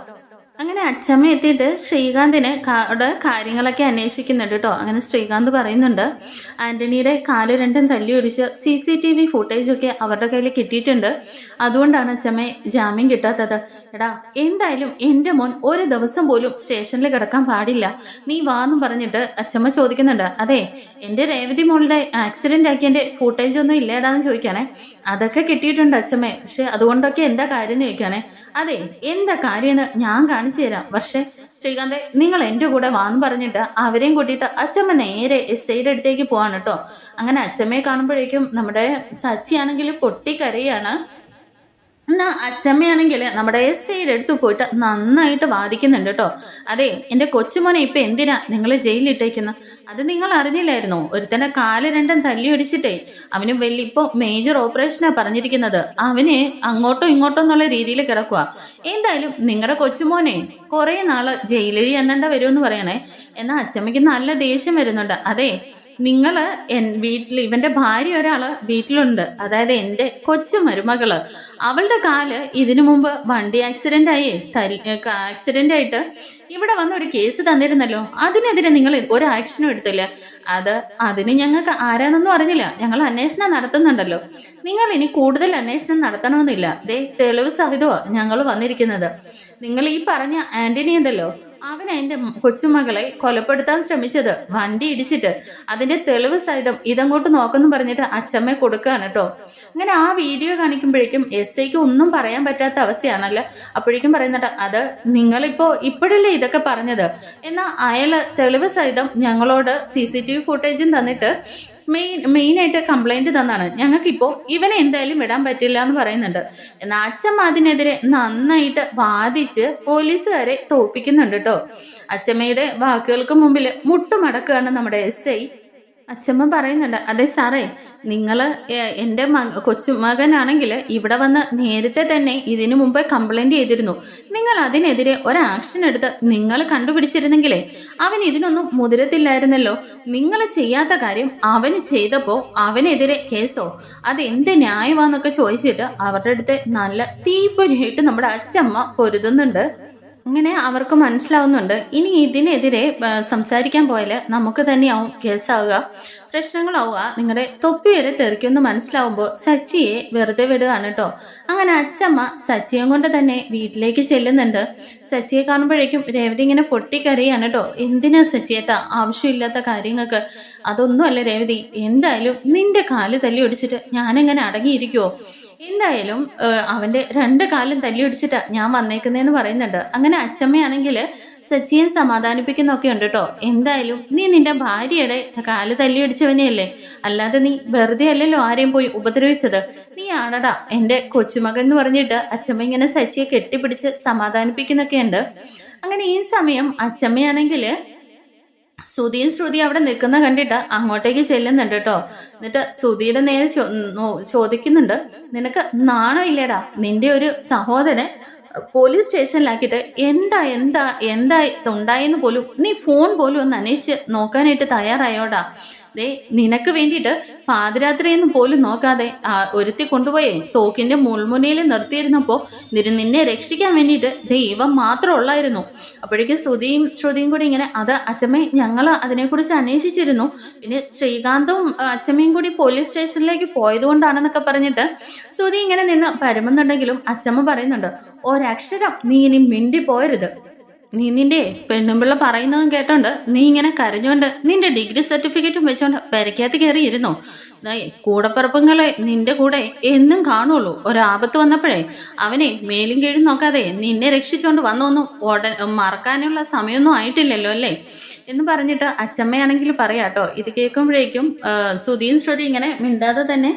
അങ്ങനെ അച്ഛമ്മ എത്തിയിട്ട് ശ്രീകാന്തിനെ കാര്യങ്ങളൊക്കെ അന്വേഷിക്കുന്നുണ്ട് കേട്ടോ. അങ്ങനെ ശ്രീകാന്ത് പറയുന്നുണ്ട്, ആന്റണിയുടെ കാല് 2 തല്ലി ഒടിച്ച് CCTV ഫുട്ടേജൊക്കെ അവരുടെ കയ്യിൽ കിട്ടിയിട്ടുണ്ട്, അതുകൊണ്ടാണ് അച്ഛമ്മ ജാമ്യം കിട്ടാത്തത്. എടാ എന്തായാലും എൻ്റെ മോൻ ഒരു ദിവസം പോലും സ്റ്റേഷനിൽ കിടക്കാൻ പാടില്ല, നീ വാന്നും പറഞ്ഞിട്ട് അച്ഛമ്മ ചോദിക്കുന്നുണ്ട്. അതെ, എൻ്റെ രേവതി മോളുടെ ആക്സിഡൻ്റ് ആക്കിയതിൻ്റെ ഫുട്ടേജ് ഒന്നും ഇല്ലേടാന്ന് ചോദിക്കാനേ. അതൊക്കെ കിട്ടിയിട്ടുണ്ട് അച്ഛമ്മേ, പക്ഷെ അതുകൊണ്ടൊക്കെ എന്താ കാര്യം എന്ന് ചോദിക്കാനേ. അതെ, എന്താ കാര്യമെന്ന് ഞാൻ കാണിച്ചു തരാം. പക്ഷേ ശ്രീകാന്തെ നിങ്ങൾ എൻ്റെ കൂടെ വാന്ന് പറഞ്ഞിട്ട് അവരെയും കൂട്ടിയിട്ട് അച്ഛമ്മ നേരെ SIയുടെ അടുത്തേക്ക് പോവാണ് കേട്ടോ. അങ്ങനെ അച്ഛമ്മയെ കാണുമ്പോഴേക്കും നമ്മുടെ സച്ചിയാണെങ്കിൽ പൊട്ടിക്കരയാണ്. എന്നാൽ അച്ഛമ്മയാണെങ്കിൽ നമ്മുടെ SIയുടെ അടുത്ത് പോയിട്ട് നന്നായിട്ട് വാദിക്കുന്നുണ്ട് കേട്ടോ. അതെ, എൻ്റെ കൊച്ചുമോനെ ഇപ്പം എന്തിനാ നിങ്ങൾ ജയിലിലിട്ടേക്കുന്നത്? അത് നിങ്ങൾ അറിഞ്ഞില്ലായിരുന്നോ? ഒരുത്തൻ്റെ കാല് 2 തല്ലി ഒടിച്ചിട്ടേ അവന് ഇപ്പോൾ മേജർ ഓപ്പറേഷനാണ് പറഞ്ഞിരിക്കുന്നത്. അവന് അങ്ങോട്ടോ ഇങ്ങോട്ടോ എന്നുള്ള രീതിയിൽ കിടക്കുക. എന്തായാലും നിങ്ങളുടെ കൊച്ചുമോനെ കുറേ നാള് ജയിലിൽ എണ്ണേണ്ട വരുമെന്ന് പറയണേ. എന്നാൽ അച്ഛമ്മയ്ക്ക് നല്ല ദേഷ്യം വരുന്നുണ്ട്. അതെ, നിങ്ങൾ വീട്ടിൽ ഇവന്റെ ഭാര്യ ഒരാള് വീട്ടിലുണ്ട്, അതായത് എൻ്റെ കൊച്ചു മരുമകള്. അവളുടെ കാല് ഇതിനു മുമ്പ് വണ്ടി ആക്സിഡന്റ് ആയിട്ട് ഇവിടെ വന്ന് ഒരു കേസ് തന്നിരുന്നല്ലോ, അതിനെതിരെ നിങ്ങൾ ഒരു ആക്ഷനും എടുത്തില്ല. അതിന് ഞങ്ങൾക്ക് ആരാന്നൊന്നും അറിഞ്ഞില്ല, ഞങ്ങൾ അന്വേഷണം നടത്തുന്നുണ്ടല്ലോ. നിങ്ങൾ ഇനി കൂടുതൽ അന്വേഷണം നടത്തണമെന്നില്ല. തെളിവ് സഹിതമാണ് ഞങ്ങൾ വന്നിരിക്കുന്നത്. നിങ്ങൾ ഈ പറഞ്ഞ ആന്റണി ഉണ്ടല്ലോ, അവൻ എൻ്റെ കൊച്ചുമകളെ കൊലപ്പെടുത്താൻ ശ്രമിച്ചത് വണ്ടി ഇടിച്ചിട്ട്, അതിൻ്റെ തെളിവ് സഹിതം ഇതങ്ങോട്ട് നോക്കുന്നു പറഞ്ഞിട്ട് അച്ഛമ്മ കൊടുക്കുകയാണ് കേട്ടോ. അങ്ങനെ ആ വീഡിയോ കാണിക്കുമ്പോഴേക്കും SIക്ക് ഒന്നും പറയാൻ പറ്റാത്ത അവസ്ഥയാണല്ലോ. അപ്പോഴേക്കും പറയുന്നുണ്ട്, അത് നിങ്ങളിപ്പോൾ ഇപ്പോഴല്ലേ ഇതൊക്കെ പറഞ്ഞത്, എന്നാൽ അയാൾ തെളിവ് സഹിതം ഞങ്ങളോട് CCTV ഫുട്ടേജും തന്നിട്ട് മെയിനായിട്ട് കംപ്ലൈൻറ്റ് തന്നാണ്. ഞങ്ങൾക്കിപ്പോൾ ഇവനെ എന്തായാലും വിടാൻ പറ്റില്ല എന്ന് പറയുന്നുണ്ട്. എന്നാൽ അച്ഛമ്മ അതിനെതിരെ നന്നായിട്ട് വാദിച്ച് പോലീസുകാരെ തോൽപ്പിക്കുന്നുണ്ട് കേട്ടോ. അച്ഛമ്മയുടെ വാക്കുകൾക്ക് മുമ്പിൽ മുട്ടുമടക്കുകയാണ് നമ്മുടെ SI. അച്ഛമ്മ പറയുന്നുണ്ട്, അതെ സാറേ, നിങ്ങൾ എൻ്റെ കൊച്ചുമകനാണെങ്കിൽ ഇവിടെ വന്ന് നേരത്തെ തന്നെ ഇതിനു മുമ്പ് കംപ്ലൈൻറ്റ് ചെയ്തിരുന്നു. നിങ്ങൾ അതിനെതിരെ ഒരു ആക്ഷൻ എടുത്ത് നിങ്ങൾ കണ്ടുപിടിച്ചിരുന്നെങ്കിലേ അവൻ ഇതിനൊന്നും മുതിരത്തില്ലായിരുന്നല്ലോ. നിങ്ങൾ ചെയ്യാത്ത കാര്യം അവന് ചെയ്തപ്പോൾ അവനെതിരെ കേസോ, അതെന്ത് ന്യായമാണെന്നൊക്കെ ചോദിച്ചിട്ട് അവരുടെ അടുത്ത് നല്ല തീപ്പൊരിയായിട്ട് നമ്മുടെ അച്ഛമ്മ പൊരുതുന്നുണ്ട്. അങ്ങനെ അവർക്ക് മനസ്സിലാവുന്നുണ്ട്, ഇനി ഇതിനെതിരെ സംസാരിക്കാൻ പോയാൽ നമുക്ക് തന്നെയാവും കേസാവുക, പ്രശ്നങ്ങളാവുക, നിങ്ങളുടെ തൊപ്പി വരെ തെറിക്കുമെന്ന് മനസ്സിലാവുമ്പോൾ സച്ചിയെ വെറുതെ വിടുകയാണ് കേട്ടോ. അങ്ങനെ അച്ഛമ്മ സച്ചിയെ കൊണ്ട് തന്നെ വീട്ടിലേക്ക് ചെല്ലുന്നുണ്ട്. സച്ചിയെ കാണുമ്പോഴേക്കും രേവതി ഇങ്ങനെ പൊട്ടിക്കരയാണ് കേട്ടോ. എന്തിനാ സച്ചിയേട്ടാ ആവശ്യമില്ലാത്ത കാര്യങ്ങൾക്ക്? അതൊന്നും അല്ല രേവതി, എന്തായാലും നിന്റെ കാല് തല്ലി ഒടിച്ചിട്ട് ഞാനെങ്ങനെ അടങ്ങിയിരിക്കുമോ? എന്തായാലും അവൻ്റെ 2 കാലും തല്ലി ഒടിച്ചിട്ടാ ഞാൻ വന്നേക്കുന്നതെന്ന് പറയുന്നുണ്ട്. അങ്ങനെ അച്ഛമ്മയാണെങ്കിൽ സച്ചിയെ സമാധാനിപ്പിക്കുന്നൊക്കെ ഉണ്ട് കേട്ടോ. എന്തായാലും നീ നിന്റെ ഭാര്യയുടെ കാല് തല്ലിയടിച്ചവനെയല്ലേ, അല്ലാതെ നീ വെറുതെ അല്ലല്ലോ ആരെയും പോയി ഉപദ്രവിച്ചത്. നീ ആണടാ എൻ്റെ കൊച്ചുമകൻ എന്ന് പറഞ്ഞിട്ട് അച്ഛമ്മ ഇങ്ങനെ സച്ചിയെ കെട്ടിപ്പിടിച്ച് സമാധാനിപ്പിക്കുന്നൊക്കെ ഉണ്ട്. അങ്ങനെ ഈ സമയം അച്ഛമ്മയാണെങ്കിൽ സുധിയും ശ്രുതി അവിടെ നിൽക്കുന്ന കണ്ടിട്ട് അങ്ങോട്ടേക്ക് ചെല്ലുന്നുണ്ട് കേട്ടോ. എന്നിട്ട് സുധിയുടെ നേരെ ചോദിക്കുന്നുണ്ട്, നിനക്ക് നാണം ഇല്ലേടാ നിന്റെ ഒരു സഹോദരൻ പോലീസ് സ്റ്റേഷനിലാക്കിയിട്ട് എന്താ എന്താ എന്താ ഉണ്ടായെന്ന് പോലും നീ ഫോൺ പോലും ഒന്ന് അന്വേഷിച്ച് നോക്കാനായിട്ട് തയ്യാറായോടാ. ദേ നിനക്ക് വേണ്ടിയിട്ട് പാതിരാത്രിയെന്ന് പോലും നോക്കാതെ ഒരുത്തി കൊണ്ടുപോയേ തോക്കിന്റെ മുൾമുനയിൽ നിർത്തിയിരുന്നപ്പോൾ നിന്നെ രക്ഷിക്കാൻ വേണ്ടിയിട്ട് ദൈവം മാത്രം ഉള്ളായിരുന്നു. അപ്പോഴേക്കും ശ്രുതിയും കൂടി ഇങ്ങനെ അത് അച്ഛമ്മ ഞങ്ങൾ അതിനെക്കുറിച്ച് അന്വേഷിച്ചിരുന്നു, പിന്നെ ശ്രീകാന്തും അച്ഛമ്മയും കൂടി പോലീസ് സ്റ്റേഷനിലേക്ക് പോയതുകൊണ്ടാണെന്നൊക്കെ പറഞ്ഞിട്ട് ശ്രുതി ഇങ്ങനെ നിന്ന് പരമുന്നുണ്ടെങ്കിലും അച്ഛമ്മ പറയുന്നുണ്ട്, ഒരക്ഷരം നീ ഇനി മിണ്ടി പോയരുത്. നീ നിന്റെ പെണ്ണുമ്പിള്ള പറയുന്നതും കേട്ടോണ്ട് നീ ഇങ്ങനെ കരഞ്ഞോണ്ട് നിന്റെ ഡിഗ്രി സർട്ടിഫിക്കറ്റും വെച്ചോണ്ട് പെരക്കകത്ത് കയറിയിരുന്നോ. കൂടപ്പിറപ്പുങ്ങളെ നിന്റെ കൂടെ എന്നും കാണുള്ളൂ. ഒരാപത്ത് വന്നപ്പോഴേ അവനെ മേലും കീഴും നോക്കാതെ നിന്നെ രക്ഷിച്ചോണ്ട് വന്നൊന്നും മറക്കാനുള്ള സമയമൊന്നും ആയിട്ടില്ലല്ലോ അല്ലേ എന്ന് പറഞ്ഞിട്ട് അച്ഛമ്മയാണെങ്കിൽ പറയാട്ടോ. ഇത് കേൾക്കുമ്പോഴേക്കും ശ്രുതിയും ഇങ്ങനെ മിണ്ടാതെ തന്നെ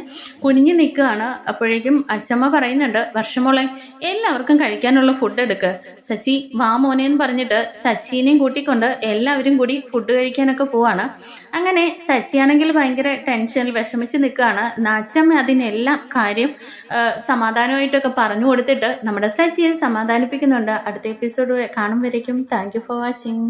കുനിഞ്ഞു നിൽക്കുകയാണ്. അപ്പോഴേക്കും അച്ഛമ്മ പറയുന്നുണ്ട്, വർഷമോളെ എല്ലാവർക്കും കഴിക്കാനുള്ള ഫുഡ് എടുക്ക്, സച്ചി വാ മോനേന്ന് പറഞ്ഞിട്ട് സച്ചിനെയും കൂട്ടിക്കൊണ്ട് എല്ലാവരും കൂടി ഫുഡ് കഴിക്കാനൊക്കെ പോവാണ്. അങ്ങനെ സച്ചിയാണെങ്കിൽ ഭയങ്കര ടെൻഷനിൽ വിഷമിച്ച് നിൽക്കുകയാണ്. അച്ഛമ്മ അതിനെല്ലാം കാര്യം സമാധാനമായിട്ടൊക്കെ പറഞ്ഞു കൊടുത്തിട്ട് നമ്മുടെ സച്ചിയെ സമാധാനിപ്പിക്കുന്നുണ്ട്. അടുത്ത എപ്പിസോഡ് കാണുമ്പോഴേക്കും താങ്ക് യു ഫോർ വാച്ചിങ്.